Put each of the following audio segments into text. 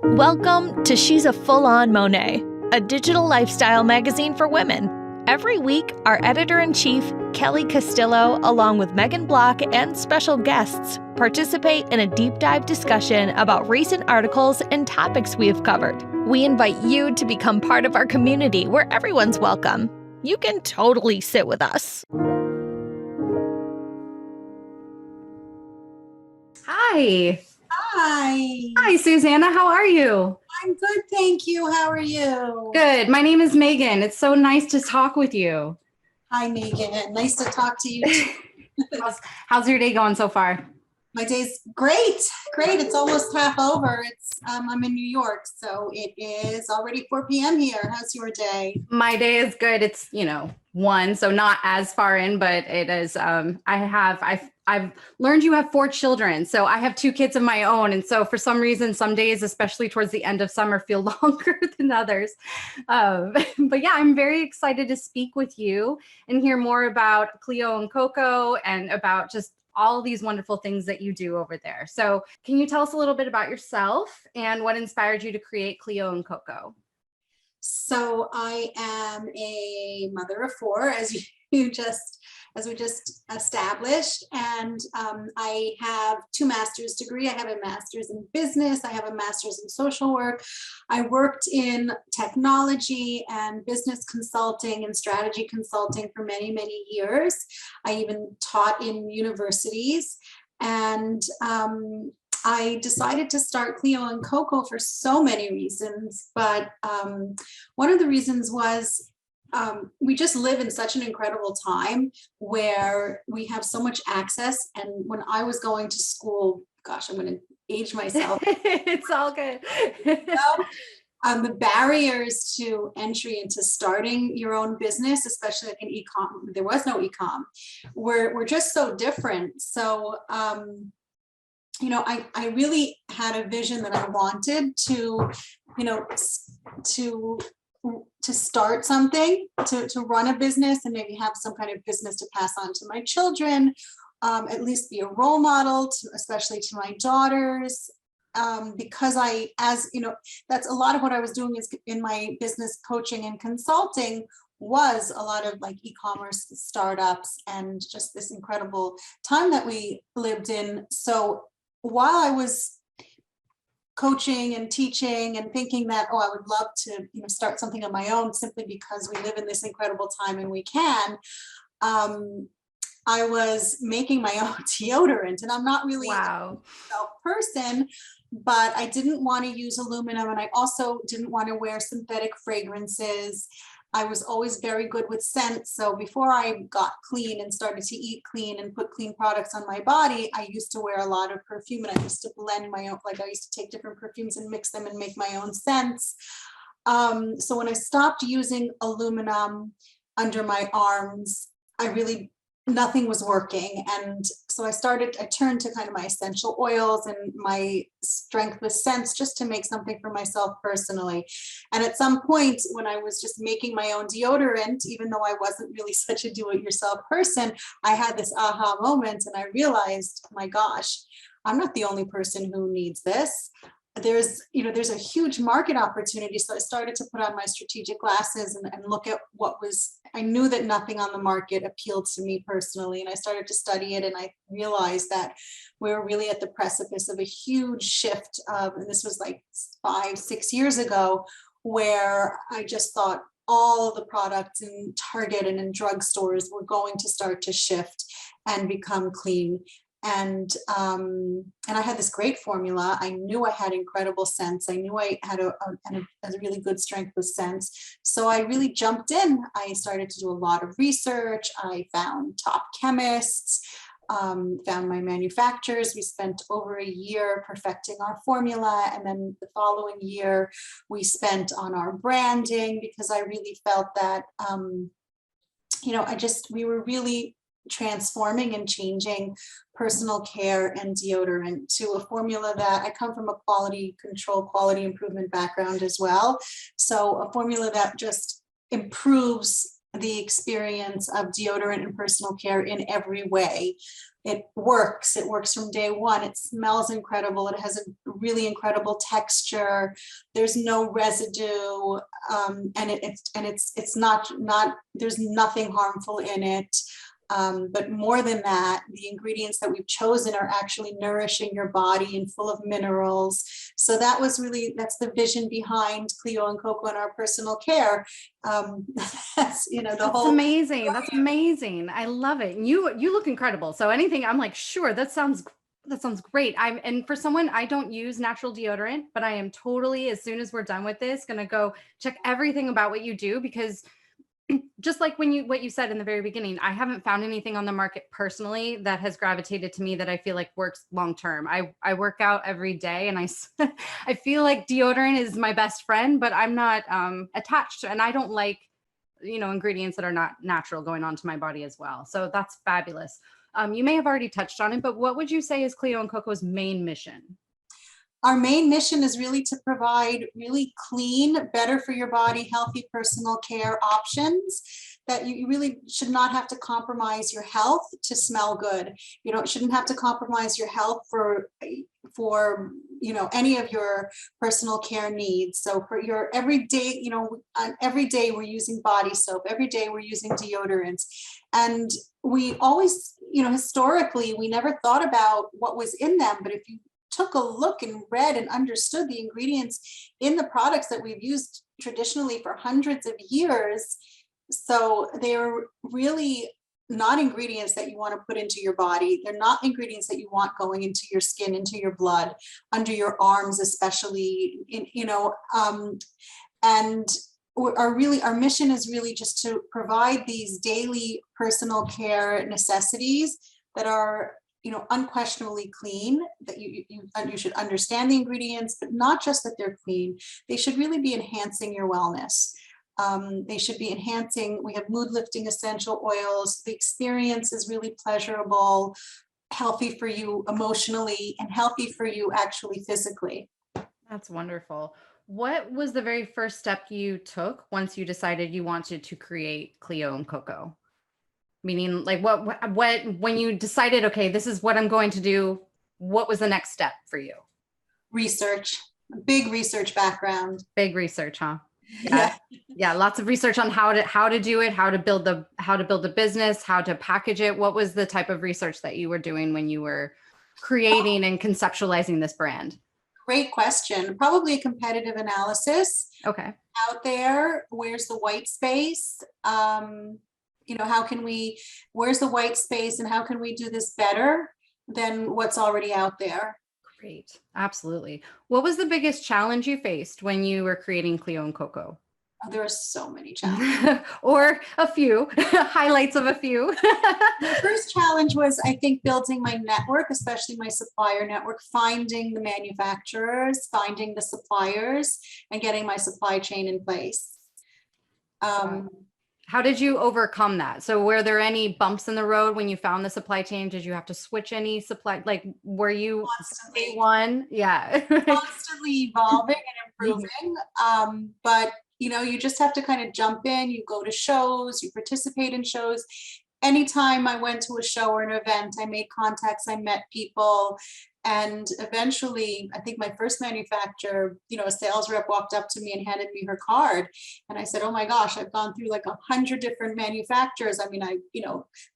Welcome to She's a Full-On Monet, a digital lifestyle magazine for women. Every week, our editor-in-chief, Kelly Castillo, along with Megan Block and special guests, participate in a deep dive discussion about recent articles and topics we have covered. We invite you to become part of our community where everyone's welcome. You can totally sit with us. Hi. Hi. Hi, Suzannah. How are you? I'm good, thank you. How are you? Good. My name is Megan. It's so nice to talk with you. Hi, Megan. Nice to talk to you too. How's your day going so far? My day's great. Great. It's almost half over. I'm in New York, so it is already 4 p.m. here. How's your day? My day is good. It's, 1, so not as far in, but it is. I've learned you have 4 children, so I have 2 kids of my own, and so for some reason, some days, especially towards the end of summer, feel longer than others. But yeah, I'm very excited to speak with you and hear more about Cleo+Coco and about just all these wonderful things that you do over there. So can you tell us a little bit about yourself and what inspired you to create Cleo+Coco? So I am a mother of 4, as we just established, and I have 2 master's degree. I have a master's in business. I have a master's in social work. I worked in technology and business consulting and strategy consulting for many, many years. I even taught in universities, and I decided to start Cleo+Coco for so many reasons, but one of the reasons was we just live in such an incredible time where we have so much access. And when I was going to school, gosh, I'm going to age myself. It's all good. The barriers to entry into starting your own business, especially like in e-com, there was no e-com, were just so different. So, I really had a vision that I wanted to start something, to run a business and maybe have some kind of business to pass on to my children, at least be a role model, especially to my daughters. Because that's a lot of what I was doing is in my business coaching and consulting was a lot of like e-commerce startups and just this incredible time that we lived in. So while I was coaching and teaching and thinking that, I would love to, start something on my own simply because we live in this incredible time and we can, I was making my own deodorant, and I'm not really a person, but I didn't want to use aluminum, and I also didn't want to wear synthetic fragrances. I was always very good with scents. So before I got clean and started to eat clean and put clean products on my body, I used to wear a lot of perfume, and I used to blend my own, I used to take different perfumes and mix them and make my own scents. So when I stopped using aluminum under my arms, nothing was working. And so I turned to kind of my essential oils and my strength with scents just to make something for myself personally. And at some point when I was just making my own deodorant, even though I wasn't really such a do-it-yourself person, I had this aha moment and I realized, my gosh, I'm not the only person who needs this. There's a huge market opportunity. So I started to put on my strategic glasses and look at I knew that nothing on the market appealed to me personally. And I started to study it, and I realized that we were really at the precipice of a huge shift. And this was like 5-6 years ago, where I just thought all of the products in Target and in drugstores were going to start to shift and become clean. And I had this great formula. I knew I had incredible scents. I knew I had a really good strength with scents. So I really jumped in. I started to do a lot of research. I found top chemists, found my manufacturers. We spent over a year perfecting our formula. And then the following year, we spent on our branding, because I really felt that, we were really transforming and changing personal care and deodorant to a formula that I come from a quality control, quality improvement background as well. So a formula that just improves the experience of deodorant and personal care in every way, It works. It works from day one. It smells incredible. It has a really incredible texture. There's no residue, and it's not there's nothing harmful in it. But more than that, the ingredients that we've chosen are actually nourishing your body and full of minerals. So that's the vision behind Cleo+Coco and our personal care. That's amazing. That's amazing. I love it. And you look incredible. So anything, I'm like, sure, that sounds great. And for someone, I don't use natural deodorant, but I am totally, as soon as we're done with this, going to go check everything about what you do, because just like what you said in the very beginning, I haven't found anything on the market personally that has gravitated to me that I feel like works long term. I work out every day, and I feel like deodorant is my best friend, but I'm not attached to, and I don't like, ingredients that are not natural going onto my body as well. So that's fabulous. You may have already touched on it, but what would you say is Cleo+Coco's main mission? Our main mission is really to provide really clean, better for your body, healthy personal care options that you really should not have to compromise your health to smell good. You shouldn't have to compromise your health for any of your personal care needs. So for your everyday, every day we're using body soap, every day we're using deodorants. And we always, historically, we never thought about what was in them, but if you took a look and read and understood the ingredients in the products that we've used traditionally for hundreds of years. So they're really not ingredients that you want to put into your body. They're not ingredients that you want going into your skin, into your blood, under your arms, especially, and our mission is really just to provide these daily personal care necessities that are unquestionably clean, that you should understand the ingredients, but not just that they're clean. They should really be enhancing your wellness. They should be enhancing. We have mood lifting essential oils. The experience is really pleasurable, healthy for you emotionally, and healthy for you actually physically. That's wonderful. What was the very first step you took once you decided you wanted to create Cleo+Coco? Meaning, like, what when you decided, okay, this is what I'm going to do, what was the next step for you? Research. Big research background. Big research, huh? Yeah. Lots of research on how to do it, how to build the business, how to package it. What was the type of research that you were doing when you were creating and conceptualizing this brand? Great question. Probably a competitive analysis. Okay. Out there, where's the white space? Where's the white space, and how can we do this better than what's already out there? Great. Absolutely. What was the biggest challenge you faced when you were creating Cleo+Coco? Oh, there are so many challenges. Or a few, highlights of a few. The first challenge was, I think, building my network, especially my supplier network, finding the manufacturers, finding the suppliers, and getting my supply chain in place. How did you overcome that? So were there any bumps in the road when you found the supply chain? Did you have to switch any supply? Like, were you constantly one? Yeah. Constantly evolving and improving. But you just have to kind of jump in. You go to shows, you participate in shows. Anytime I went to a show or an event, I made contacts, I met people. And eventually, I think my first manufacturer, a sales rep walked up to me and handed me her card. And I said, oh my gosh, I've gone through like 100 different manufacturers. I mean, I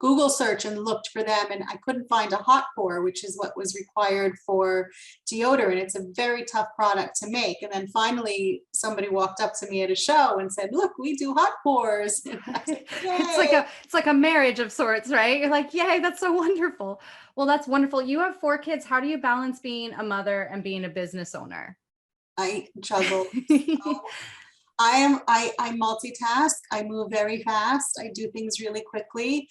Google search and looked for them, and I couldn't find a hot pour, which is what was required for deodorant. It's a very tough product to make. And then finally, somebody walked up to me at a show and said, look, we do hot pours. Said, it's like a marriage of sorts, right? You're like, yay, that's so wonderful. Well, that's wonderful. You have 4 kids. How do you balance being a mother and being a business owner? I juggle. So I multitask. I move very fast. I do things really quickly.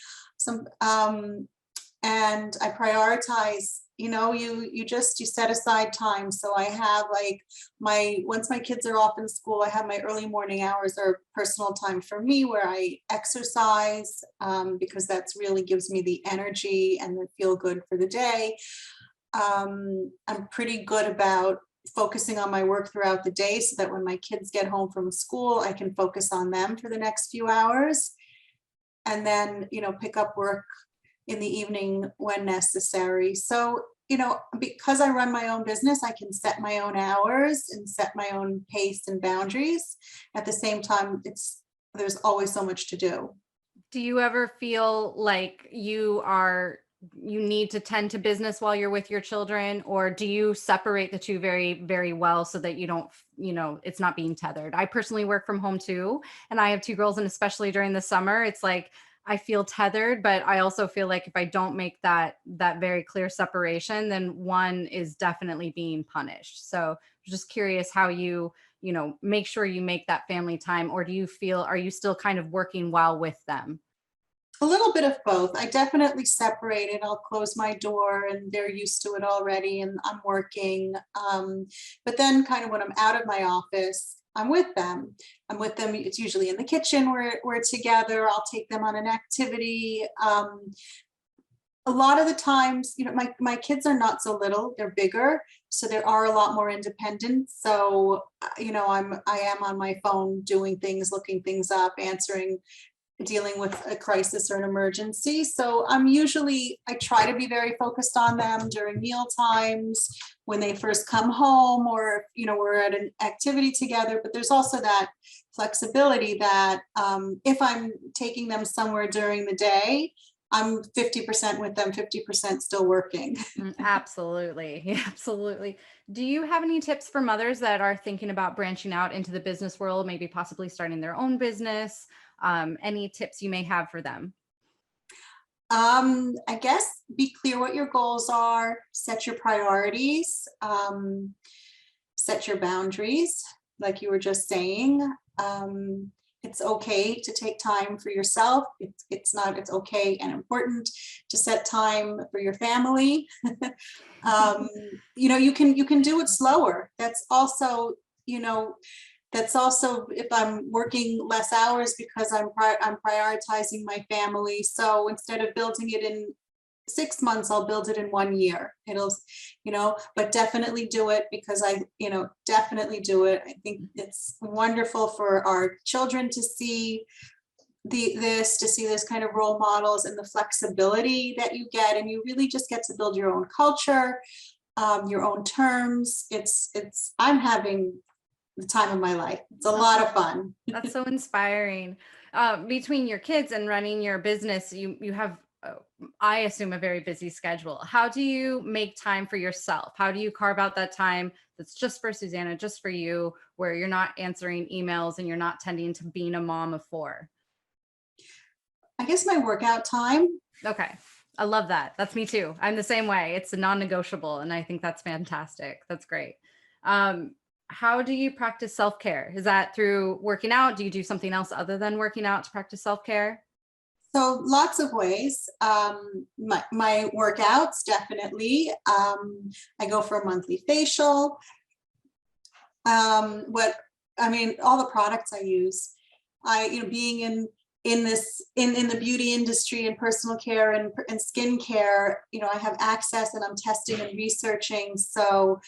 And I prioritize. You set aside time. So I have once my kids are off in school, I have my early morning hours are personal time for me, where I exercise, because that's really gives me the energy and the feel good for the day. I'm pretty good about focusing on my work throughout the day, so that when my kids get home from school, I can focus on them for the next few hours, and then pick up work in the evening when necessary. So, because I run my own business, I can set my own hours and set my own pace and boundaries. At the same time, there's always so much to do. Do you ever feel like you need to tend to business while you're with your children, or do you separate the two very, very well so that you don't, it's not being tethered? I personally work from home too, and I have 2 girls, and especially during the summer, it's like I feel tethered, but I also feel like if I don't make that very clear separation, then one is definitely being punished. So I'm just curious how you make sure you make that family time, or are you still kind of working while with them? A little bit of both. I definitely separate it. I'll close my door and they're used to it already and I'm working. But then kind of when I'm out of my office, I'm with them. It's usually in the kitchen where we're together. I'll take them on an activity. A lot of the times, my kids are not so little, they're bigger. So there are a lot more independent. So, I am on my phone doing things, looking things up, dealing with a crisis or an emergency. So I try to be very focused on them during meal times, when they first come home, or, we're at an activity together. But there's also that flexibility that if I'm taking them somewhere during the day, I'm 50% with them, 50% still working. Absolutely. Absolutely. Do you have any tips for mothers that are thinking about branching out into the business world, maybe possibly starting their own business? Any tips you may have for them? I guess be clear what your goals are, set your priorities, set your boundaries, like you were just saying. It's okay to take time for yourself. It's okay and important to set time for your family. You can do it slower. That's also if I'm working less hours because I'm prioritizing my family. So instead of building it in 6 months, I'll build it in 1 year. But definitely do it, because definitely do it. I think it's wonderful for our children to see this kind of role models and the flexibility that you get, and you really just get to build your own culture, your own terms. I'm having the time of my life. It's a lot of fun. That's so inspiring. Between your kids and running your business, you have, I assume, a very busy schedule. How do you make time for yourself? How do you carve out that time that's just for Suzannah, just for you, where you're not answering emails and you're not tending to being a mom of 4? I guess my workout time. Okay. I love that. That's me too. I'm the same way. It's a non-negotiable, and I think that's fantastic. That's great. How do you practice self-care? Is that through working out? Do you do something else other than working out to practice self-care? So lots of ways. My workouts, definitely. I go for a monthly facial. All the products I use. Being in the beauty industry and personal care and skincare, I have access and I'm testing and researching. So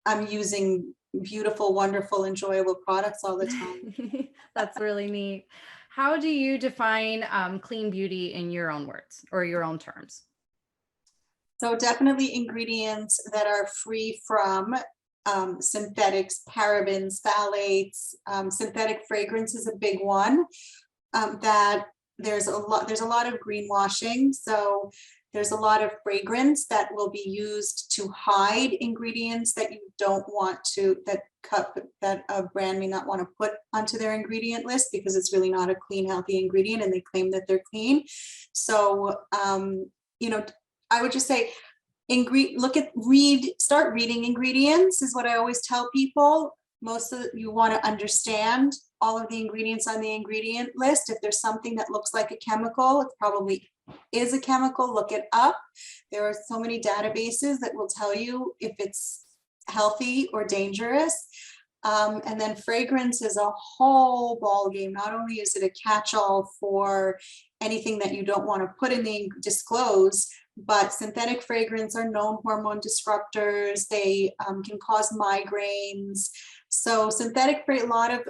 I'm using beautiful, wonderful, enjoyable products all the time. That's really neat. How do you define clean beauty in your own words or your own terms? So definitely ingredients that are free from synthetics, parabens, phthalates. Synthetic fragrance is a big one. That there's a lot of greenwashing. So there's a lot of fragrance that will be used to hide ingredients that you don't want that a brand may not want to put onto their ingredient list, because it's really not a clean, healthy ingredient, and they claim that they're clean. So, I would just say, start reading ingredients is what I always tell people. You want to understand all of the ingredients on the ingredient list. If there's something that looks like a chemical, it probably is a chemical. Look it up. There are so many databases that will tell you if it's healthy or dangerous. And then fragrance is a whole ball game. Not only is it a catch-all for anything that you don't want to put in the disclose, but synthetic fragrance are known hormone disruptors. They can cause migraines. So a lot of,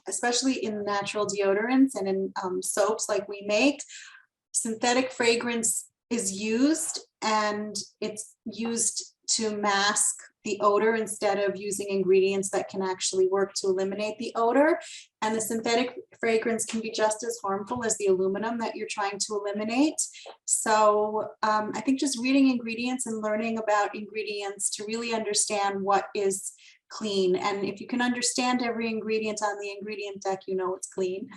especially in natural deodorants and in soaps like we make, synthetic fragrance is used, and it's used to mask the odor instead of using ingredients that can actually work to eliminate the odor. And the synthetic fragrance can be just as harmful as the aluminum that you're trying to eliminate. So I think just reading ingredients and learning about ingredients to really understand what is clean. And if you can understand every ingredient on the ingredient deck, you know it's clean.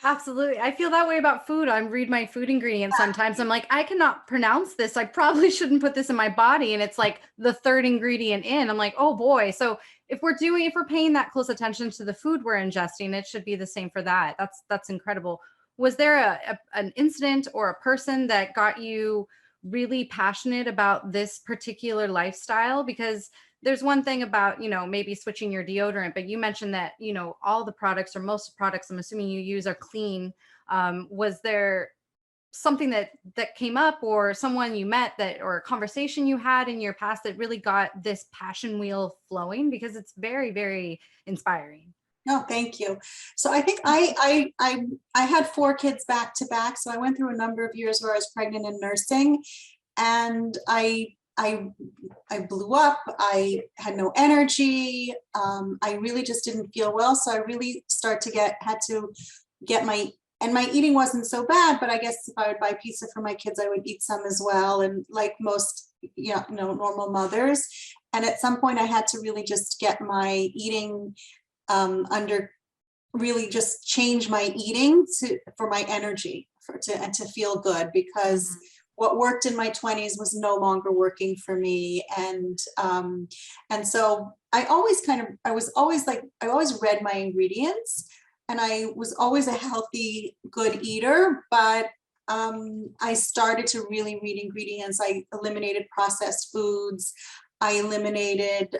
Absolutely. I feel that way about food. I read my food ingredients sometimes. I'm like, I cannot pronounce this. I probably shouldn't put this in my body. And it's like the third ingredient in. I'm like, oh boy. So if we're paying that close attention to the food we're ingesting, it should be the same for that. That's incredible. Was there an incident or a person that got you really passionate about this particular lifestyle? Because there's one thing about, maybe switching your deodorant, but you mentioned that, all the products or most products I'm assuming you use are clean. Was there something that came up, or someone you met or a conversation you had in your past that really got this passion wheel flowing? Because it's very, very inspiring. No, thank you. So I think I had 4 kids back to back. So I went through a number of years where I was pregnant and nursing, and I blew up. I had no energy. I really just didn't feel well. So I really had to get my eating wasn't so bad, but I guess if I would buy pizza for my kids, I would eat some as well. And like most, normal mothers. And at some point I had to really just get my eating really just change my eating for my energy and to feel good, because what worked in my 20s was no longer working for me. And so I always read my ingredients, and I was always a healthy, good eater, but I started to really read ingredients. I eliminated processed foods. I eliminated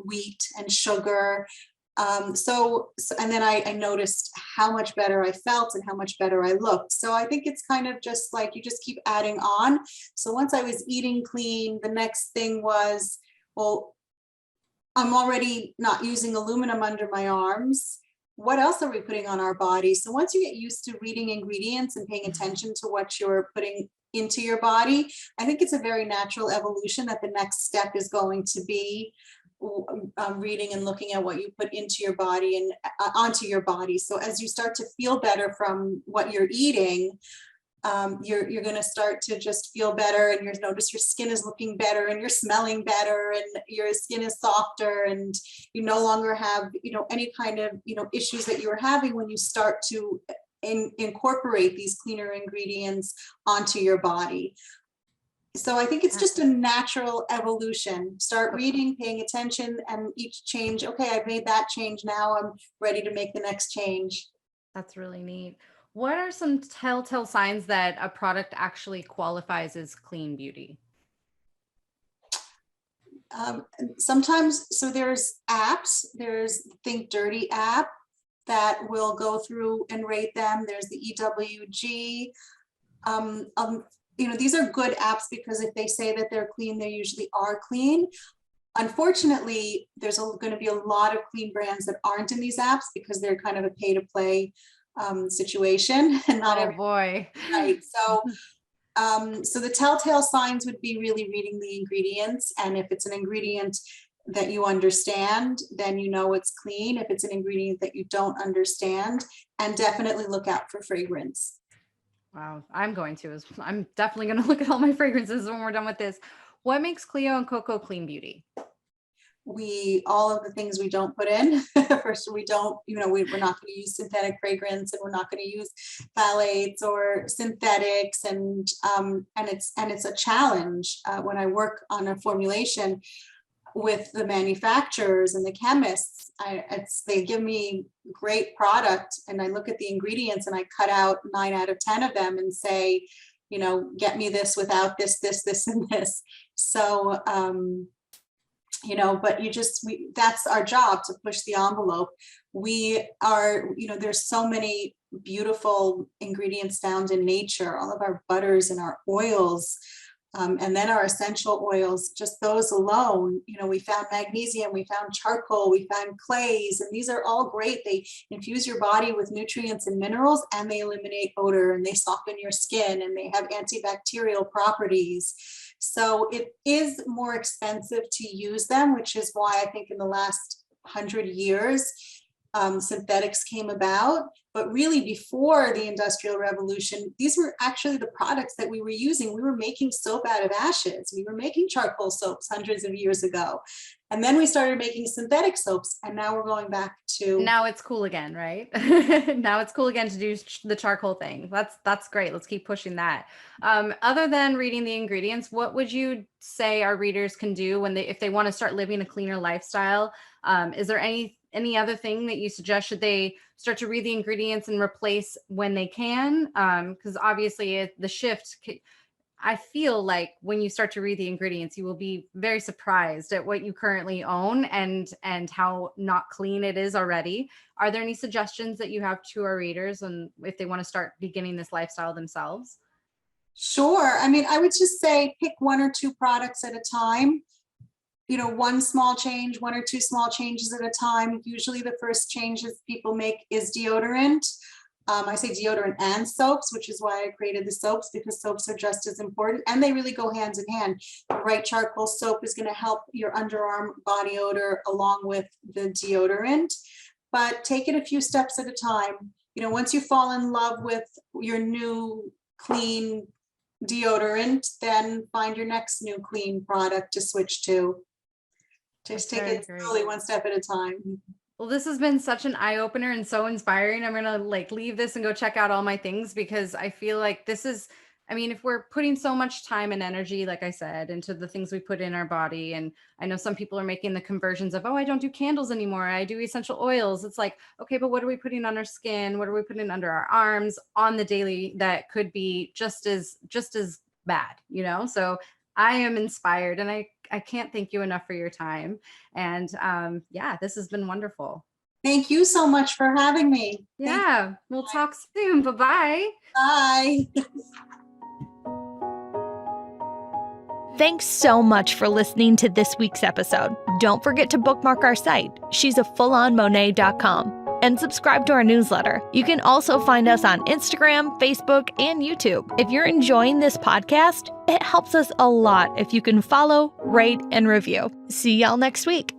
wheat and sugar. And then I noticed how much better I felt and how much better I looked. So I think it's kind of just like you just keep adding on. So once I was eating clean, the next thing was, well, I'm already not using aluminum under my arms. What else are we putting on our body? So once you get used to reading ingredients and paying attention to what you're putting into your body, I think it's a very natural evolution that the next step is going to be reading and looking at what you put into your body and onto your body. So as you start to feel better from what you're eating, you're going to start to just feel better, and you notice your skin is looking better, and you're smelling better, and your skin is softer, and you no longer have any kind of issues that you were having when you start to incorporate these cleaner ingredients onto your body. So I think it's just a natural evolution. Start reading, paying attention, and each change, okay, I've made that change. Now I'm ready to make the next change. That's really neat. What are some telltale signs that a product actually qualifies as clean beauty? Sometimes, so there's apps, there's Think Dirty app that will go through and rate them. There's the EWG. These are good apps because if they say that they're clean, they usually are clean. Unfortunately, there's going to be a lot of clean brands that aren't in these apps because they're kind of a pay to play situation, and not oh boy, right. So the telltale signs would be really reading the ingredients, and if it's an ingredient that you understand, then you know it's clean. If it's an ingredient that you don't understand, and definitely look out for fragrance. Wow, I'm definitely going to look at all my fragrances when we're done with this. What makes Cleo+Coco clean beauty? All of the things we don't put in. First, we don't, we're not going to use synthetic fragrance, and we're not going to use phthalates or synthetics, and it's a challenge when I work on a formulation with the manufacturers and the chemists. They give me great product, and I look at the ingredients and I cut out 9 out of 10 of them and say, get me this without this, and this. So, but that's our job, to push the envelope. We are, there's so many beautiful ingredients found in nature, all of our butters and our oils. And then our essential oils, just those alone, we found magnesium, we found charcoal, we found clays, and these are all great. They infuse your body with nutrients and minerals, and they eliminate odor, and they soften your skin, and they have antibacterial properties. So it is more expensive to use them, which is why I think in the last 100 years, synthetics came about. But really before the Industrial Revolution, these were actually the products that we were using. We were making soap out of ashes. We were making charcoal soaps hundreds of years ago. And then we started making synthetic soaps, and now we're going back to... Now it's cool again, right? Now it's cool again to do the charcoal thing. That's great. Let's keep pushing that. Other than reading the ingredients, what would you say our readers can do if they want to start living a cleaner lifestyle? Is there any other thing that you suggest? Should they start to read the ingredients and replace when they can? Because obviously the shift, I feel like when you start to read the ingredients, you will be very surprised at what you currently own and how not clean it is already. Are there any suggestions that you have to our readers and if they want to start beginning this lifestyle themselves? Sure. I mean, I would just say pick 1 or 2 products at a time. One small change, 1 or 2 small changes at a time. Usually the first changes people make is deodorant. I say deodorant and soaps, which is why I created the soaps, because soaps are just as important, and they really go hand in hand. The right charcoal soap is going to help your underarm body odor along with the deodorant, but take it a few steps at a time. Once you fall in love with your new clean deodorant, then find your next new clean product to switch to. Just take it slowly, 1 step at a time. Well, this has been such an eye-opener and so inspiring. I'm going to leave this and go check out all my things, because I feel like this is, if we're putting so much time and energy, like I said, into the things we put in our body, and I know some people are making the conversions of, I don't do candles anymore, I do essential oils. It's like, okay, but what are we putting on our skin? What are we putting under our arms on the daily that could be just as bad, So I am inspired, and I can't thank you enough for your time. And this has been wonderful. Thank you so much for having me. Yeah, we'll talk soon. Bye-bye. Bye. Thanks so much for listening to this week's episode. Don't forget to bookmark our site, she'safullonmonet.com, and subscribe to our newsletter. You can also find us on Instagram, Facebook, and YouTube. If you're enjoying this podcast, it helps us a lot if you can follow, rate, and review. See y'all next week.